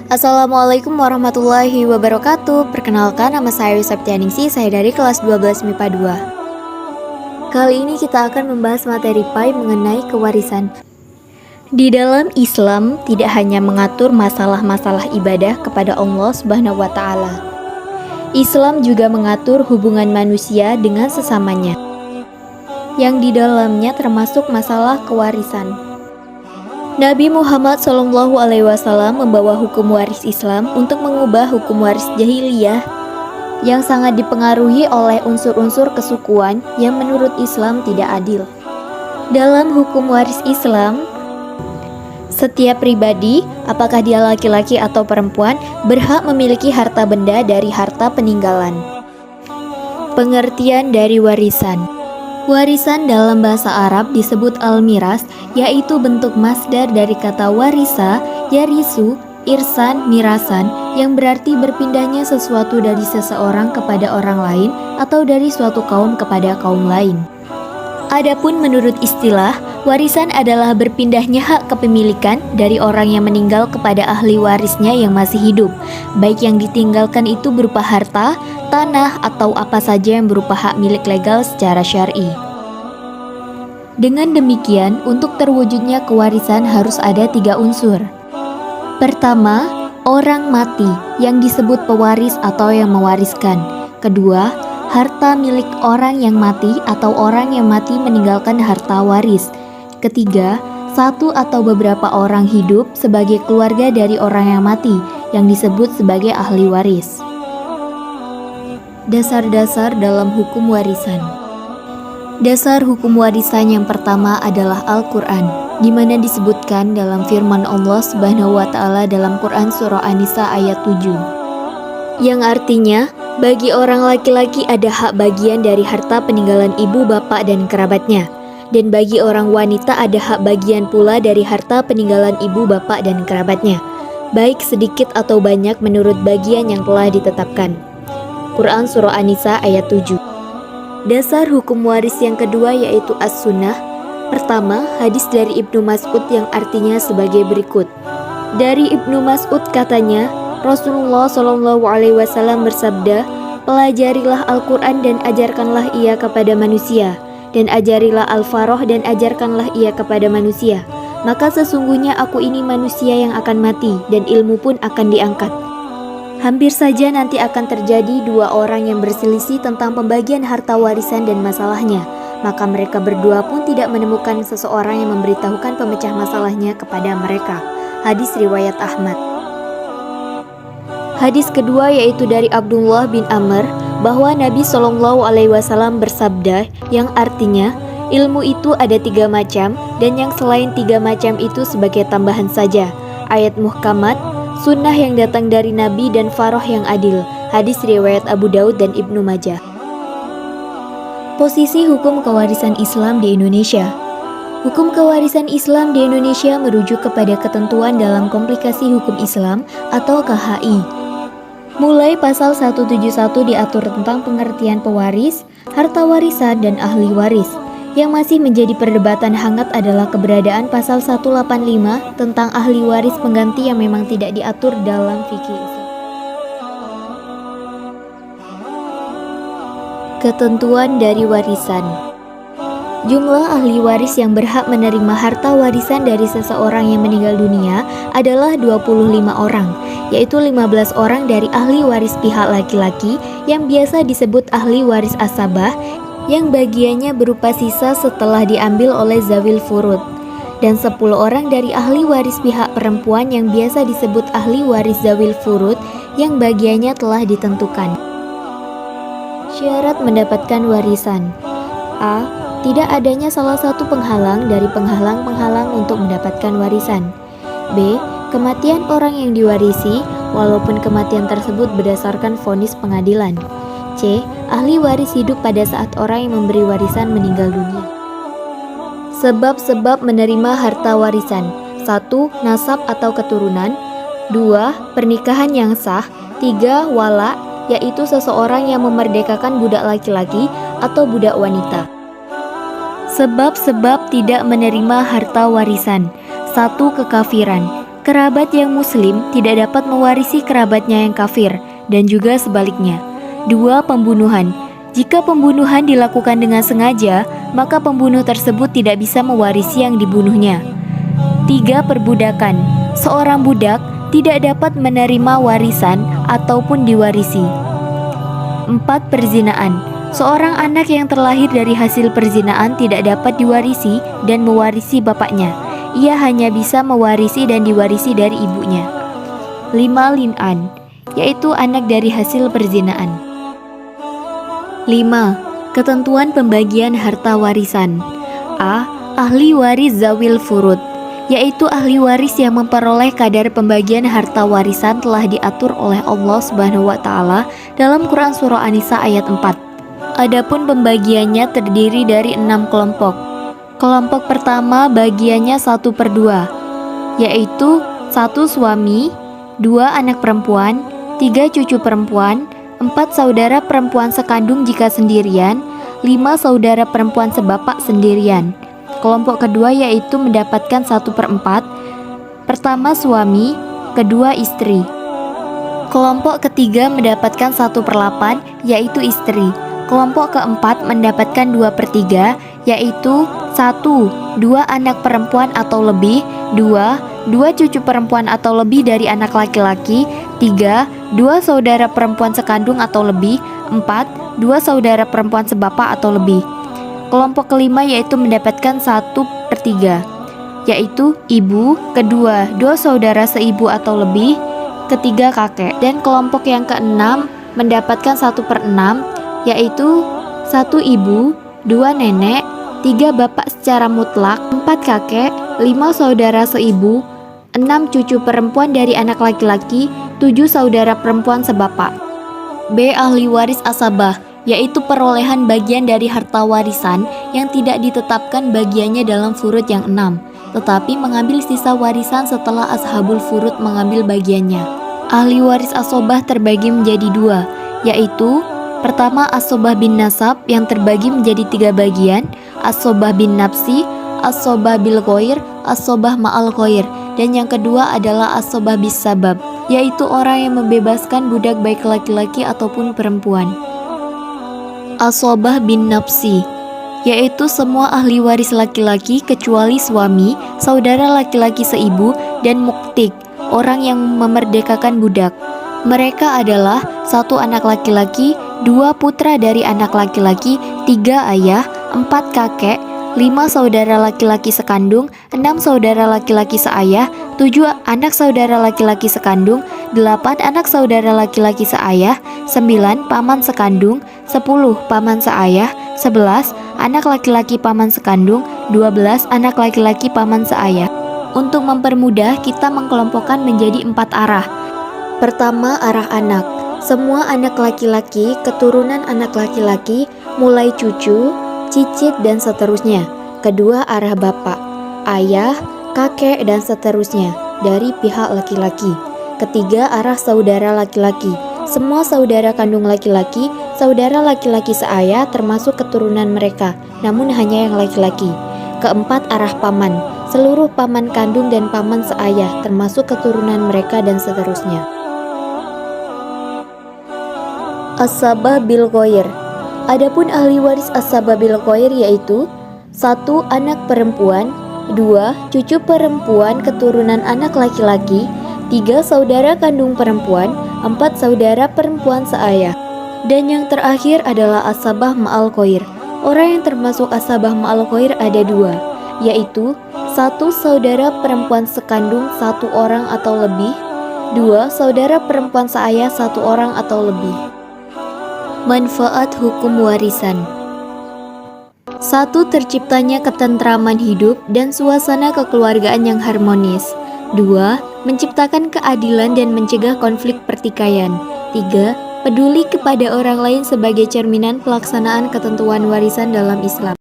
Assalamualaikum warahmatullahi wabarakatuh. Perkenalkan, nama saya Septianingsih, saya dari kelas 12 MIPA 2. Kali ini kita akan membahas materi PAI mengenai kewarisan. Di dalam Islam tidak hanya mengatur masalah-masalah ibadah kepada Allah Subhanahu wa taala. Islam juga mengatur hubungan manusia dengan sesamanya, yang di dalamnya termasuk masalah kewarisan. Nabi Muhammad SAW membawa hukum waris Islam untuk mengubah hukum waris jahiliyah yang sangat dipengaruhi oleh unsur-unsur kesukuan yang menurut Islam tidak adil. Dalam hukum waris Islam, setiap pribadi, apakah dia laki-laki atau perempuan, berhak memiliki harta benda dari harta peninggalan. Pengertian dari warisan. Warisan dalam bahasa Arab disebut al-miras, yaitu bentuk masdar dari kata warisa, yarisu, irsan, mirasan, yang berarti berpindahnya sesuatu dari seseorang kepada orang lain atau dari suatu kaum kepada kaum lain. Adapun menurut istilah, warisan adalah berpindahnya hak kepemilikan dari orang yang meninggal kepada ahli warisnya yang masih hidup, baik yang ditinggalkan itu berupa harta, tanah, atau apa saja yang berupa hak milik legal secara syar'i. Dengan demikian, untuk terwujudnya kewarisan harus ada 3 unsur. Pertama, orang mati yang disebut pewaris atau yang mewariskan. Kedua, harta milik orang yang mati atau orang yang mati meninggalkan harta waris. Ketiga, satu atau beberapa orang hidup sebagai keluarga dari orang yang mati yang disebut sebagai ahli waris. Dasar-dasar dalam hukum warisan. Dasar hukum warisan yang pertama adalah Al-Quran, di mana disebutkan dalam firman Allah Subhanahu wa taala dalam Quran surah An-Nisa ayat 7. Yang artinya, bagi orang laki-laki ada hak bagian dari harta peninggalan ibu, bapak, dan kerabatnya. Dan bagi orang wanita ada hak bagian pula dari harta peninggalan ibu, bapak, dan kerabatnya, baik sedikit atau banyak menurut bagian yang telah ditetapkan. Quran surah An-Nisa ayat 7. Dasar hukum waris yang kedua yaitu as-sunnah. Pertama, hadis dari Ibnu Mas'ud yang artinya sebagai berikut. Dari Ibnu Mas'ud katanya, Rasulullah SAW bersabda, pelajarilah Al-Quran dan ajarkanlah ia kepada manusia, dan ajarilah Al-Faroh dan ajarkanlah ia kepada manusia. Maka sesungguhnya aku ini manusia yang akan mati, dan ilmu pun akan diangkat. Hampir saja nanti akan terjadi 2 orang yang berselisih tentang pembagian harta warisan dan masalahnya. Maka mereka berdua pun tidak menemukan seseorang yang memberitahukan pemecah masalahnya kepada mereka. Hadis riwayat Ahmad. Hadis kedua yaitu dari Abdullah bin Amr bahwa Nabi SAW bersabda yang artinya, ilmu itu ada 3 macam dan yang selain 3 macam itu sebagai tambahan saja. Ayat muhkamat, sunnah yang datang dari Nabi, dan faroh yang adil. Hadis riwayat Abu Daud dan Ibnu Majah. Posisi hukum kewarisan Islam di Indonesia. Hukum kewarisan Islam di Indonesia merujuk kepada ketentuan dalam komplikasi hukum Islam atau KHI. Mulai pasal 171 diatur tentang pengertian pewaris, harta warisan, dan ahli waris. Yang masih menjadi perdebatan hangat adalah keberadaan pasal 185 tentang ahli waris pengganti yang memang tidak diatur dalam fikih Islam. Ketentuan dari warisan. Jumlah ahli waris yang berhak menerima harta warisan dari seseorang yang meninggal dunia adalah 25 orang, yaitu 15 orang dari ahli waris pihak laki-laki yang biasa disebut ahli waris asabah, yang bagiannya berupa sisa setelah diambil oleh zawil furud, dan 10 orang dari ahli waris pihak perempuan yang biasa disebut ahli waris zawil furud, yang bagiannya telah ditentukan. Syarat mendapatkan warisan. A. Tidak adanya salah satu penghalang dari penghalang-penghalang untuk mendapatkan warisan. B. Kematian orang yang diwarisi, walaupun kematian tersebut berdasarkan vonis pengadilan. C. Ahli waris hidup pada saat orang yang memberi warisan meninggal dunia. Sebab-sebab menerima harta warisan. 1. Nasab atau keturunan. 2. Pernikahan yang sah. 3. Wala, yaitu seseorang yang memerdekakan budak laki-laki atau budak wanita. Sebab-sebab tidak menerima harta warisan. 1. Kekafiran. Kerabat yang muslim tidak dapat mewarisi kerabatnya yang kafir, dan juga sebaliknya. 2. Pembunuhan. Jika pembunuhan dilakukan dengan sengaja, maka pembunuh tersebut tidak bisa mewarisi yang dibunuhnya. 3. Perbudakan. Seorang budak tidak dapat menerima warisan ataupun diwarisi. 4. Perzinaan. Seorang anak yang terlahir dari hasil perzinaan tidak dapat diwarisi dan mewarisi bapaknya. Ia hanya bisa mewarisi dan diwarisi dari ibunya. 5. Lin'an, yaitu anak dari hasil perzinaan. 5. Ketentuan pembagian harta warisan. A. Ahli waris zawil furud, yaitu ahli waris yang memperoleh kadar pembagian harta warisan telah diatur oleh Allah Subhanahu wa taala dalam Quran surah An-Nisa ayat 4. Adapun pembagiannya terdiri dari 6 kelompok. Kelompok pertama bagiannya 1/2, yaitu 1 suami, 2 anak perempuan, 3 cucu perempuan, 4 saudara perempuan sekandung jika sendirian, 5 saudara perempuan sebapak sendirian. Kelompok kedua yaitu mendapatkan 1/4, pertama suami, kedua istri. Kelompok ketiga mendapatkan 1/8, yaitu istri. Kelompok keempat mendapatkan 2/3, yaitu 1. 2 anak perempuan atau lebih, 2 cucu perempuan atau lebih dari anak laki-laki, 3 2 saudara perempuan sekandung atau lebih, 4 2 saudara perempuan sebapak atau lebih. Kelompok kelima yaitu mendapatkan 1/3, yaitu ibu, kedua 2 saudara seibu atau lebih, ketiga kakek. Dan kelompok yang keenam mendapatkan 1/6, yaitu 1 ibu, 2 nenek, 3 bapak secara mutlak, 4 kakek, 5 saudara seibu, 6 cucu perempuan dari anak laki-laki, 7 saudara perempuan sebapak. B. Ahli waris asabah, yaitu perolehan bagian dari harta warisan yang tidak ditetapkan bagiannya dalam furud yang 6, tetapi mengambil sisa warisan setelah ashabul furud mengambil bagiannya. Ahli waris asobah terbagi menjadi 2, yaitu pertama asobah bin nasab yang terbagi menjadi 3 bagian, asobah bin nafsi, asobah bil ghair, asobah ma'al ghair, dan yang kedua adalah asobah bis sabab, yaitu orang yang membebaskan budak baik laki-laki ataupun perempuan. Asobah bin nafsi, yaitu semua ahli waris laki-laki kecuali suami, saudara laki-laki seibu, dan muktik, orang yang memerdekakan budak. Mereka adalah 1 anak laki-laki, 2 putra dari anak laki-laki, 3 ayah, 4 kakek, 5 saudara laki-laki sekandung, 6 saudara laki-laki seayah, 7 anak saudara laki-laki sekandung, 8 anak saudara laki-laki seayah, 9 paman sekandung, 10 paman seayah, 11 anak laki-laki paman sekandung, 12 anak laki-laki paman seayah. Untuk mempermudah, kita mengkelompokkan menjadi 4 arah. Pertama, arah anak. Semua anak laki-laki, keturunan anak laki-laki, mulai cucu, cicit, dan seterusnya. Kedua, arah bapak, ayah, kakek, dan seterusnya dari pihak laki-laki. Ketiga, arah saudara laki-laki. Semua saudara kandung laki-laki, saudara laki-laki seayah termasuk keturunan mereka, namun hanya yang laki-laki. Keempat, arah paman. Seluruh paman kandung dan paman seayah termasuk keturunan mereka dan seterusnya. As-sabah bil ghair. Adapun ahli waris as-sabah bil ghair yaitu 1 anak perempuan, 2 cucu perempuan keturunan anak laki-laki, 3 saudara kandung perempuan, 4 saudara perempuan seayah. Dan yang terakhir adalah as-sabah ma'al ghair. Orang yang termasuk as-sabah ma'al ghair ada 2, yaitu 1 saudara perempuan sekandung 1 orang atau lebih, 2 saudara perempuan seayah 1 orang atau lebih. Manfaat hukum warisan. 1. Terciptanya ketentraman hidup dan suasana kekeluargaan yang harmonis. 2. Menciptakan keadilan dan mencegah konflik pertikaian. 3. Peduli kepada orang lain sebagai cerminan pelaksanaan ketentuan warisan dalam Islam.